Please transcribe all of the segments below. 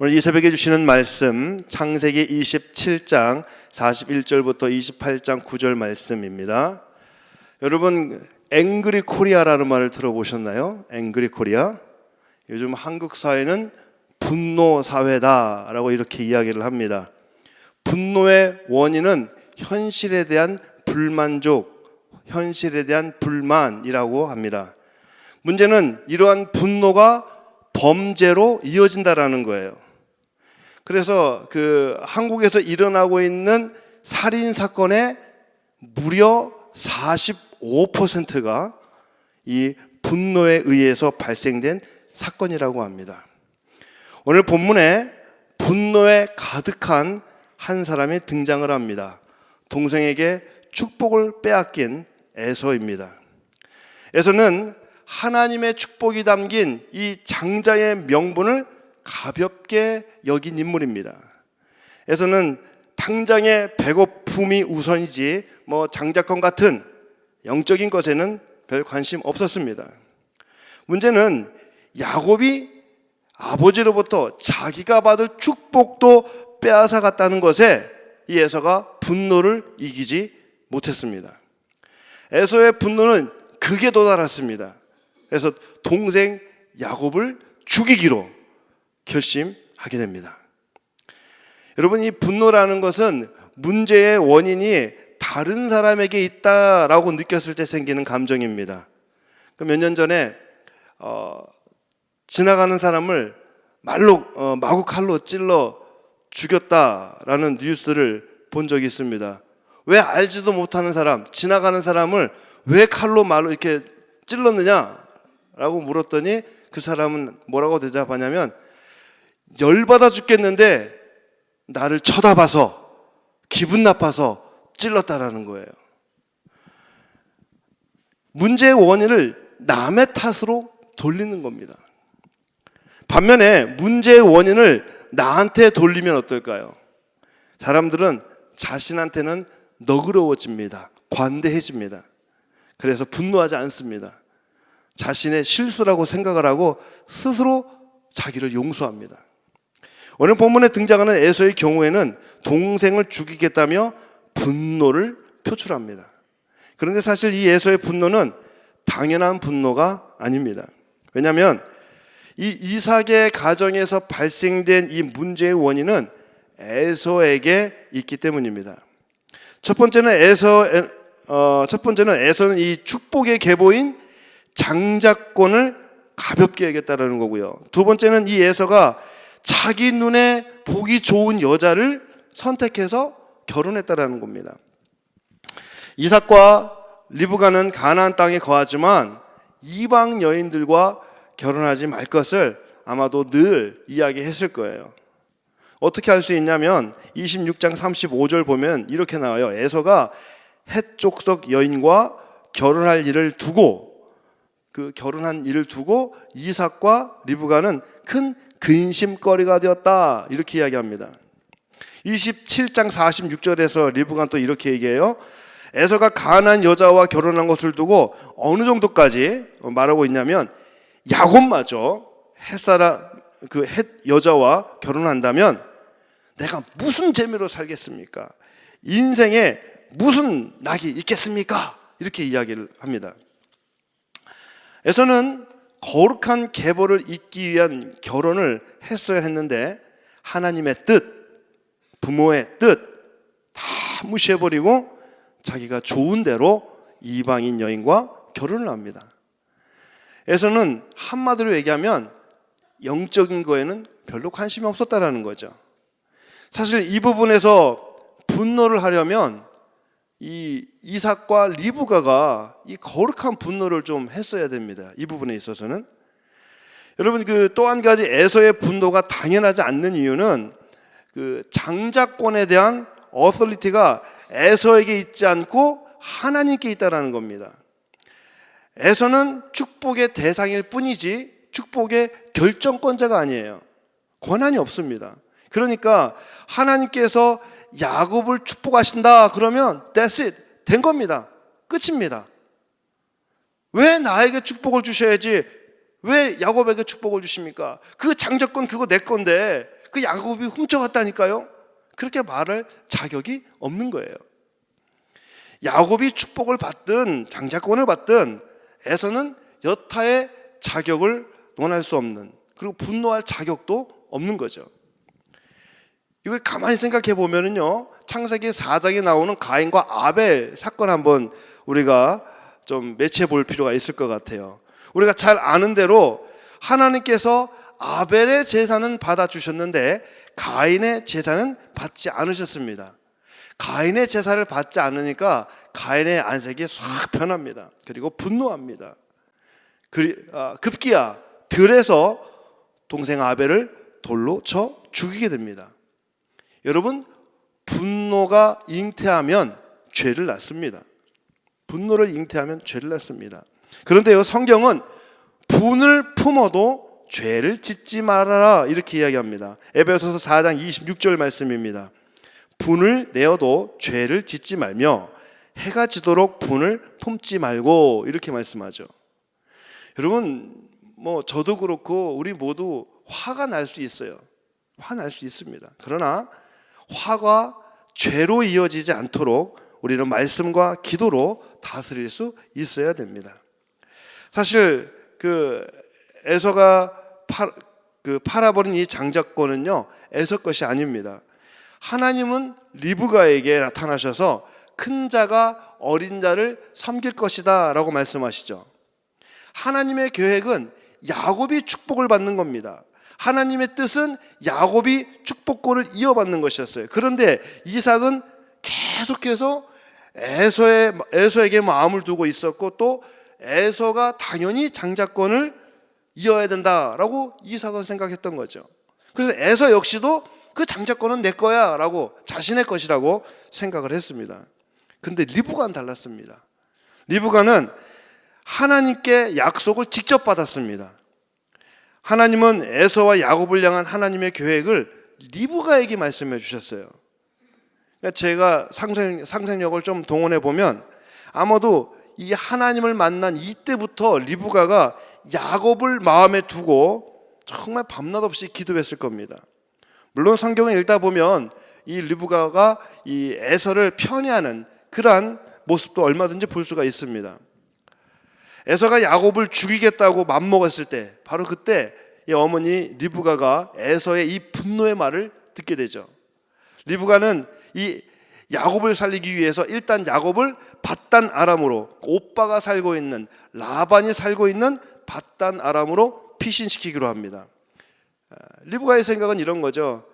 오늘 이 새벽에 주시는 말씀 창세기 27장 41절부터 28장 9절 말씀입니다. 여러분 앵그리 코리아라는 말을 들어보셨나요? 앵그리 코리아. 요즘 한국 사회는 분노 사회다라고 이렇게 이야기를 합니다. 분노의 원인은 현실에 대한 불만족, 현실에 대한 불만이라고 합니다. 문제는 이러한 분노가 범죄로 이어진다라는 거예요. 그래서 한국에서 일어나고 있는 살인 사건의 무려 45%가 이 분노에 의해서 발생된 사건이라고 합니다. 오늘 본문에 분노에 가득한 한 사람이 등장을 합니다. 동생에게 축복을 빼앗긴 에서입니다. 에서는 하나님의 축복이 담긴 이 장자의 명분을 가볍게 여긴 인물입니다. 에서는 당장의 배고픔이 우선이지 장자권 같은 영적인 것에는 별 관심 없었습니다. 문제는 야곱이 아버지로부터 자기가 받을 축복도 빼앗아 갔다는 것에 이 에서가 분노를 이기지 못했습니다. 에서의 분노는 극에 도달했습니다. 그래서 동생 야곱을 죽이기로 결심하게 됩니다. 여러분, 이 분노라는 것은 문제의 원인이 다른 사람에게 있다라고 느꼈을 때 생기는 감정입니다. 몇 년 전에 지나가는 사람을 마구 칼로 찔러 죽였다라는 뉴스를 본 적이 있습니다. 왜 알지도 못하는 사람, 지나가는 사람을 왜 칼로 말로 이렇게 찔렀느냐라고 물었더니 그 사람은 뭐라고 대답하냐면 열받아 죽겠는데 나를 쳐다봐서 기분 나빠서 찔렀다라는 거예요. 문제의 원인을 남의 탓으로 돌리는 겁니다. 반면에 문제의 원인을 나한테 돌리면 어떨까요? 사람들은 자신한테는 너그러워집니다. 관대해집니다. 그래서 분노하지 않습니다. 자신의 실수라고 생각을 하고 스스로 자기를 용서합니다. 오늘 본문에 등장하는 에서의 경우에는 동생을 죽이겠다며 분노를 표출합니다. 그런데 사실 이 에서의 분노는 당연한 분노가 아닙니다. 왜냐하면 이 이삭의 가정에서 발생된 이 문제의 원인은 에서에게 있기 때문입니다. 첫 번째는 에서는 이 축복의 계보인 장자권을 가볍게 여겼다는 거고요. 두 번째는 이 에서가 자기 눈에 보기 좋은 여자를 선택해서 결혼했다는 겁니다. 이삭과 리브가는 가나안 땅에 거하지만 이방 여인들과 결혼하지 말 것을 아마도 늘 이야기했을 거예요. 어떻게 할 수 있냐면 26장 35절 보면 이렇게 나와요. 에서가 헷 족속 여인과 결혼한 일을 두고 이삭과 리브가는 큰 근심거리가 되었다, 이렇게 이야기합니다. 27장 46절에서 리브가는 또 이렇게 얘기해요. 에서가 가나안 여자와 결혼한 것을 두고 어느 정도까지 말하고 있냐면 야곱마저 헷 여자와 결혼한다면 내가 무슨 재미로 살겠습니까? 인생에 무슨 낙이 있겠습니까? 이렇게 이야기를 합니다. 에서는 거룩한 계보를 잇기 위한 결혼을 했어야 했는데 하나님의 뜻, 부모의 뜻 다 무시해버리고 자기가 좋은 대로 이방인 여인과 결혼을 합니다. 에서는 한마디로 얘기하면 영적인 거에는 별로 관심이 없었다라는 거죠. 사실 이 부분에서 분노를 하려면 이 이삭과 리브가가 이 거룩한 분노를 좀 했어야 됩니다. 이 부분에 있어서는. 여러분, 또 한 가지 에서의 분노가 당연하지 않는 이유는 장자권에 대한 어서리티가 에서에게 있지 않고 하나님께 있다라는 겁니다. 에서는 축복의 대상일 뿐이지 축복의 결정권자가 아니에요. 권한이 없습니다. 그러니까 하나님께서 야곱을 축복하신다 그러면 that's it, 된 겁니다. 끝입니다. 왜 나에게 축복을 주셔야지 왜 야곱에게 축복을 주십니까? 그 장자권 그거 내 건데 그 야곱이 훔쳐갔다니까요. 그렇게 말할 자격이 없는 거예요. 야곱이 축복을 받든 장자권을 받든 에서는 여타의 자격을 논할 수 없는, 그리고 분노할 자격도 없는 거죠. 이걸 가만히 생각해 보면은요, 창세기 4장에 나오는 가인과 아벨 사건 한번 우리가 좀 매치해 볼 필요가 있을 것 같아요. 우리가 잘 아는 대로 하나님께서 아벨의 제사는 받아주셨는데 가인의 제사는 받지 않으셨습니다. 가인의 제사를 받지 않으니까 가인의 안색이 싹 변합니다. 그리고 분노합니다. 급기야 들에서 동생 아벨을 돌로 쳐 죽이게 됩니다. 여러분, 분노가 잉태하면 죄를 낳습니다. 분노를 잉태하면 죄를 낳습니다. 그런데요, 성경은 분을 품어도 죄를 짓지 말아라 이렇게 이야기합니다. 에베소서 4장 26절 말씀입니다. 분을 내어도 죄를 짓지 말며 해가 지도록 분을 품지 말고 이렇게 말씀하죠. 여러분, 저도 그렇고 우리 모두 화가 날 수 있어요. 화날 수 있습니다. 그러나 화가 죄로 이어지지 않도록 우리는 말씀과 기도로 다스릴 수 있어야 됩니다. 사실 에서가 팔아버린 이 장자권은요, 에서 것이 아닙니다. 하나님은 리브가에게 나타나셔서 큰 자가 어린 자를 섬길 것이다 라고 말씀하시죠. 하나님의 계획은 야곱이 축복을 받는 겁니다. 하나님의 뜻은 야곱이 축복권을 이어받는 것이었어요. 그런데 이삭은 계속해서 에서에게 마음을 두고 있었고, 또 에서가 당연히 장자권을 이어야 된다라고 이삭은 생각했던 거죠. 그래서 에서 역시도 그 장자권은 내 거야 라고, 자신의 것이라고 생각을 했습니다. 그런데 리브가는 달랐습니다. 리브가는 하나님께 약속을 직접 받았습니다. 하나님은 에서와 야곱을 향한 하나님의 계획을 리브가에게 말씀해 주셨어요. 제가 상상력을 좀 동원해 보면 아마도 이 하나님을 만난 이때부터 리브가가 야곱을 마음에 두고 정말 밤낮 없이 기도했을 겁니다. 물론 성경을 읽다 보면 이 리브가가 이 에서를 편애하는 그러한 모습도 얼마든지 볼 수가 있습니다. 에서가 야곱을 죽이겠다고 맘먹었을 때, 바로 그때 이 어머니 리브가가 에서의 이 분노의 말을 듣게 되죠. 리브가는 이 야곱을 살리기 위해서 일단 야곱을 밧단 아람으로, 오빠가 살고 있는 라반이 살고 있는 밧단 아람으로 피신시키기로 합니다. 리브가의 생각은 이런 거죠.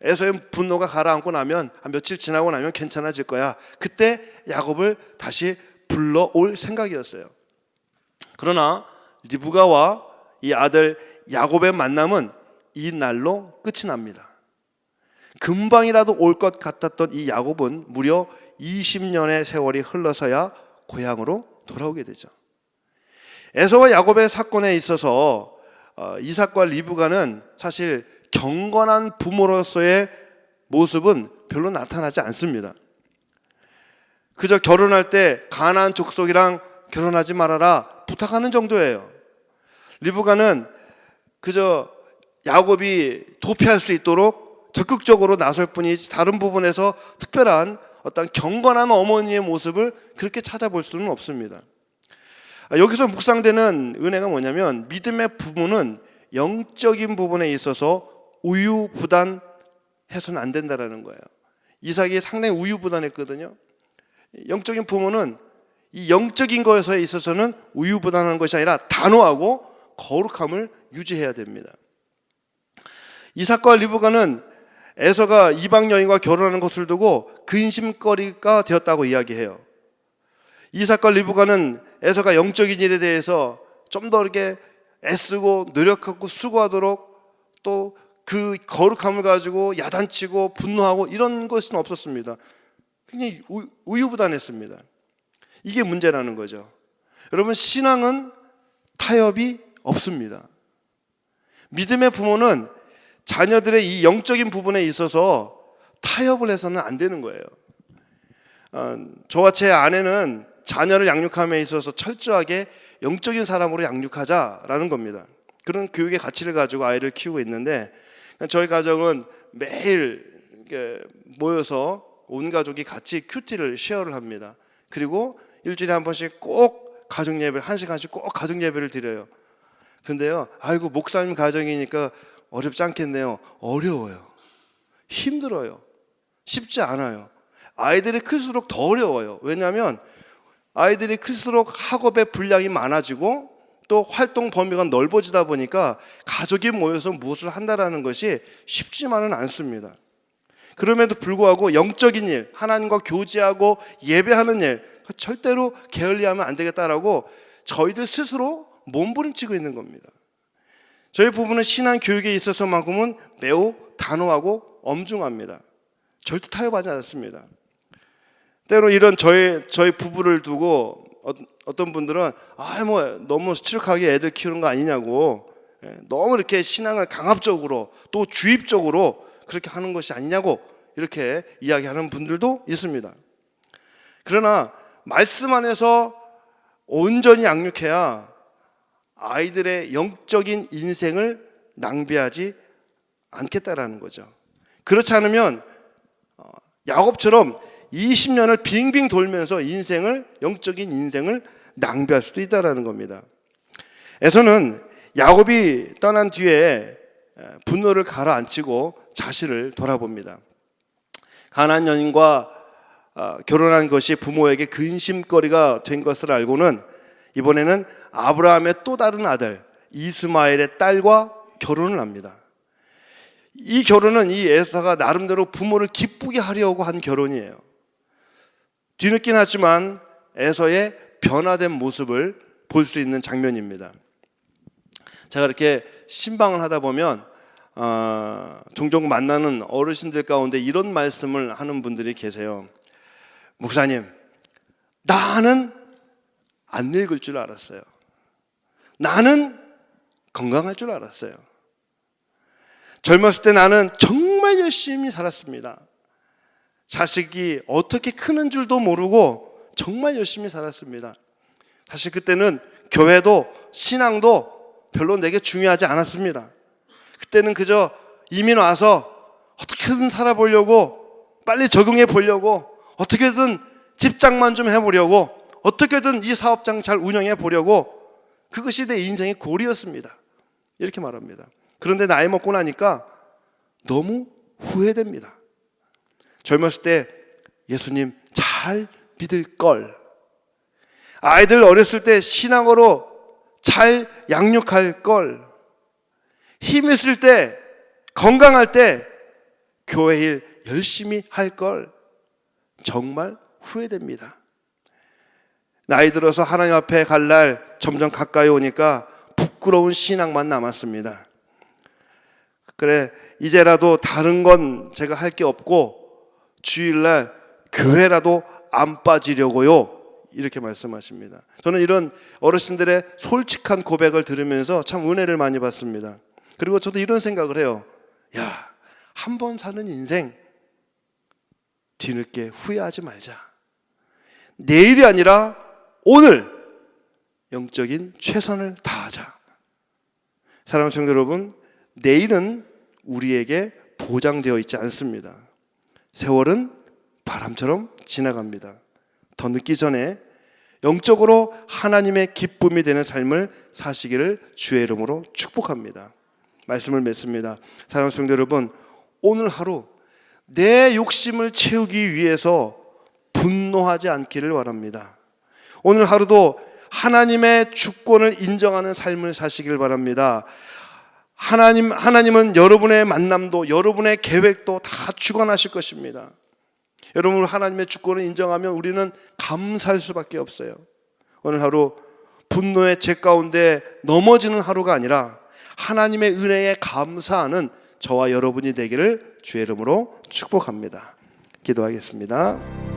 에서의 분노가 가라앉고 나면, 며칠 지나고 나면 괜찮아질 거야. 그때 야곱을 다시 불러올 생각이었어요. 그러나 리브가와 이 아들 야곱의 만남은 이 날로 끝이 납니다. 금방이라도 올 것 같았던 이 야곱은 무려 20년의 세월이 흘러서야 고향으로 돌아오게 되죠. 에서와 야곱의 사건에 있어서 이삭과 리브가는 사실 경건한 부모로서의 모습은 별로 나타나지 않습니다. 그저 결혼할 때 가나안 족속이랑 결혼하지 말아라 부탁하는 정도예요. 리브가는 그저 야곱이 도피할 수 있도록 적극적으로 나설 뿐이지 다른 부분에서 특별한 어떤 경건한 어머니의 모습을 그렇게 찾아볼 수는 없습니다. 여기서 묵상되는 은혜가 뭐냐면, 믿음의 부모는 영적인 부분에 있어서 우유부단해서는 안 된다라는 거예요. 이삭이 상당히 우유부단했거든요. 영적인 부모는 이 영적인 것에 있어서는 우유부단한 것이 아니라 단호하고 거룩함을 유지해야 됩니다. 이삭과 리브가는 에서가 이방 여인과 결혼하는 것을 두고 근심거리가 되었다고 이야기해요. 이삭과 리브가는 에서가 영적인 일에 대해서 좀 더 이렇게 애쓰고 노력하고 수고하도록, 또 그 거룩함을 가지고 야단치고 분노하고 이런 것은 없었습니다. 굉장히 우유부단했습니다. 이게 문제라는 거죠. 여러분, 신앙은 타협이 없습니다. 믿음의 부모는 자녀들의 이 영적인 부분에 있어서 타협을 해서는 안 되는 거예요. 저와 제 아내는 자녀를 양육함에 있어서 철저하게 영적인 사람으로 양육하자라는 겁니다. 그런 교육의 가치를 가지고 아이를 키우고 있는데, 저희 가정은 매일 모여서 온 가족이 같이 큐티를 쉐어를 합니다. 그리고 일주일에 한 번씩 꼭 가족 예배를, 1시간씩 꼭 가족 예배를 드려요. 근데요, 아이고 목사님 가정이니까 어렵지 않겠네요. 어려워요. 힘들어요. 쉽지 않아요. 아이들이 클수록 더 어려워요. 왜냐하면 아이들이 클수록 학업의 분량이 많아지고 또 활동 범위가 넓어지다 보니까 가족이 모여서 무엇을 한다는 것이 쉽지만은 않습니다. 그럼에도 불구하고 영적인 일, 하나님과 교제하고 예배하는 일, 절대로 게을리하면 안 되겠다라고 저희들 스스로 몸부림치고 있는 겁니다. 저희 부부는 신앙 교육에 있어서만큼은 매우 단호하고 엄중합니다. 절대 타협하지 않습니다. 때로 이런 저희 부부를 두고 어떤 분들은 너무 스트릭하게 애들 키우는 거 아니냐고, 너무 이렇게 신앙을 강압적으로 또 주입적으로 그렇게 하는 것이 아니냐고 이렇게 이야기하는 분들도 있습니다. 그러나 말씀 안에서 온전히 양육해야 아이들의 영적인 인생을 낭비하지 않겠다라는 거죠. 그렇지 않으면 야곱처럼 20년을 빙빙 돌면서 영적인 인생을 낭비할 수도 있다라는 겁니다. 에서는 야곱이 떠난 뒤에 분노를 가라앉히고 자신을 돌아봅니다. 가나안 여인과 결혼한 것이 부모에게 근심거리가 된 것을 알고는 이번에는 아브라함의 또 다른 아들 이스마엘의 딸과 결혼을 합니다. 이 결혼은 이 에서가 나름대로 부모를 기쁘게 하려고 한 결혼이에요. 뒤늦긴 하지만 에서의 변화된 모습을 볼 수 있는 장면입니다. 제가 이렇게 신방을 하다 보면 종종 만나는 어르신들 가운데 이런 말씀을 하는 분들이 계세요. 목사님, 나는 안 늙을 줄 알았어요. 나는 건강할 줄 알았어요. 젊었을 때 나는 정말 열심히 살았습니다. 자식이 어떻게 크는 줄도 모르고 정말 열심히 살았습니다. 사실 그때는 교회도 신앙도 별로 내게 중요하지 않았습니다. 그때는 그저 이민 와서 어떻게든 살아보려고, 빨리 적응해 보려고, 어떻게든 집장만 좀 해보려고, 어떻게든 이 사업장 잘 운영해 보려고, 그것이 내 인생의 골이었습니다. 이렇게 말합니다. 그런데 나이 먹고 나니까 너무 후회됩니다. 젊었을 때 예수님 잘 믿을 걸, 아이들 어렸을 때 신앙으로 잘 양육할 걸, 힘 있을 때, 건강할 때 교회 일 열심히 할 걸, 정말 후회됩니다. 나이 들어서 하나님 앞에 갈 날 점점 가까이 오니까 부끄러운 신앙만 남았습니다. 그래, 이제라도 다른 건 제가 할 게 없고 주일날 교회라도 안 빠지려고요, 이렇게 말씀하십니다. 저는 이런 어르신들의 솔직한 고백을 들으면서 참 은혜를 많이 받습니다. 그리고 저도 이런 생각을 해요. 한 번 사는 인생 뒤늦게 후회하지 말자. 내일이 아니라 오늘 영적인 최선을 다하자. 사랑하는 성도 여러분, 내일은 우리에게 보장되어 있지 않습니다. 세월은 바람처럼 지나갑니다. 더 늦기 전에 영적으로 하나님의 기쁨이 되는 삶을 사시기를 주의 이름으로 축복합니다. 말씀을 맺습니다. 사랑하는 성도 여러분, 오늘 하루 내 욕심을 채우기 위해서 분노하지 않기를 바랍니다. 오늘 하루도 하나님의 주권을 인정하는 삶을 사시길 바랍니다. 하나님은 여러분의 만남도, 여러분의 계획도 다 주관하실 것입니다. 여러분, 하나님의 주권을 인정하면 우리는 감사할 수밖에 없어요. 오늘 하루 분노의 재 가운데 넘어지는 하루가 아니라 하나님의 은혜에 감사하는 저와 여러분이 되기를 주의 이름으로 축복합니다. 기도하겠습니다.